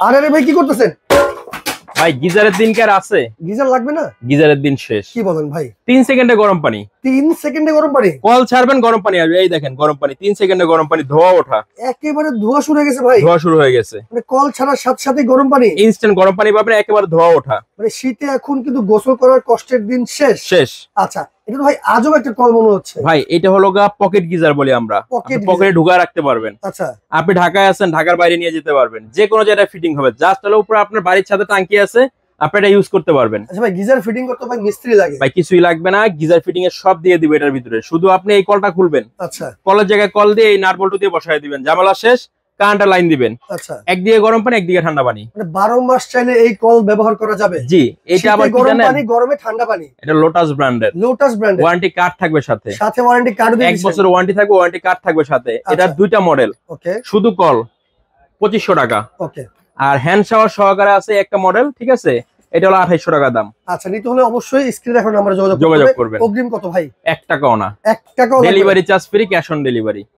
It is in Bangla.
আরে ভাই কি করতেছেন? ভাই গিজারের দিন কি আর আছে? গিজার লাগবে না? গিজারের দিন শেষ। কি বলেন ভাই? 3 সেকেন্ডে গরম পানি। 3 সেকেন্ডে গরম পানি? কল ছাড়বেন গরম পানি আসবে। এই দেখেন গরম পানি 3 সেকেন্ডে গরম পানি ধোয়া ওঠা। একেবারে ধোয়া শুরু হয়ে গেছে ভাই। ধোয়া শুরু হয়ে গেছে। মানে কল ছাড়ার সাথে সাথে গরম পানি? ইনস্ট্যান্ট গরম পানি পাবেন, একেবারে ধোয়া ওঠা। মানে শীতে এখন কিন্তু গোসল করার কষ্টের দিন শেষ। শেষ। আচ্ছা, এটা তো ভাই আজব একটা কল মনে হচ্ছে। ভাই এটা হলো পকেট গিজার বলি আমরা। পকেটে ঢুকা রাখতে পারবেন। আচ্ছা, আপনি ঢাকায় আছেন, ঢাকার বাইরে নিয়ে যেতে পারবেন, যে কোনো জায়গায় ফিটিং হবে। জাস্ট হলো উপরে আপনার বাড়ির ছাদে টাঙ্কি আছে, আপনি এটা ইউজ করতে পারবেন। আচ্ছা ভাই, গিজার ফিটিং করতে ভাই মিস্ত্রি লাগে? ভাই কিছুই লাগবে না, গিজার ফিটিং এর সব দিয়ে দিবে এটার ভিতরে। শুধু আপনি এই কলটা খুলবেন। আচ্ছা, কলের জায়গায় কল দিয়ে এই নাট বল্টু দিয়ে বসায় দিবেন, ঝামেলা শেষ। কারেন্টের লাইন দিবেন। আচ্ছা, একদিকে গরম পানি, একদিকে ঠান্ডা পানি। মানে 12 মাস চাইলে এই কল ব্যবহার করা যাবে? জি। এটা আবার কি গরম জানেন? পানি, গরমে ঠান্ডা পানি। এটা লোটাস ব্র্যান্ডের। লোটাস ব্র্যান্ডের। ওয়ারেন্টি কার্ড থাকবে সাথে। সাথে ওয়ারেন্টি কার্ড দিয়ে 1 বছর ওয়ারেন্টি থাকবে, ওয়ারেন্টি কার্ড থাকবে সাথে। এটার দুইটা মডেল। ওকে। শুধু কল 2500 টাকা। ওকে। আর হ্যান্ড শাওয়ার সহকারে আছে একটা মডেল, ঠিক আছে? এটা হলো 2800 টাকা দাম। আচ্ছা, নিতে হলে অবশ্যই স্ক্রিনে এখন আমরা যোগাযোগ করবেন। অগ্রিম কত ভাই? 1 টাকাও না। 1 টাকাও? Delivery charge free, cash on delivery.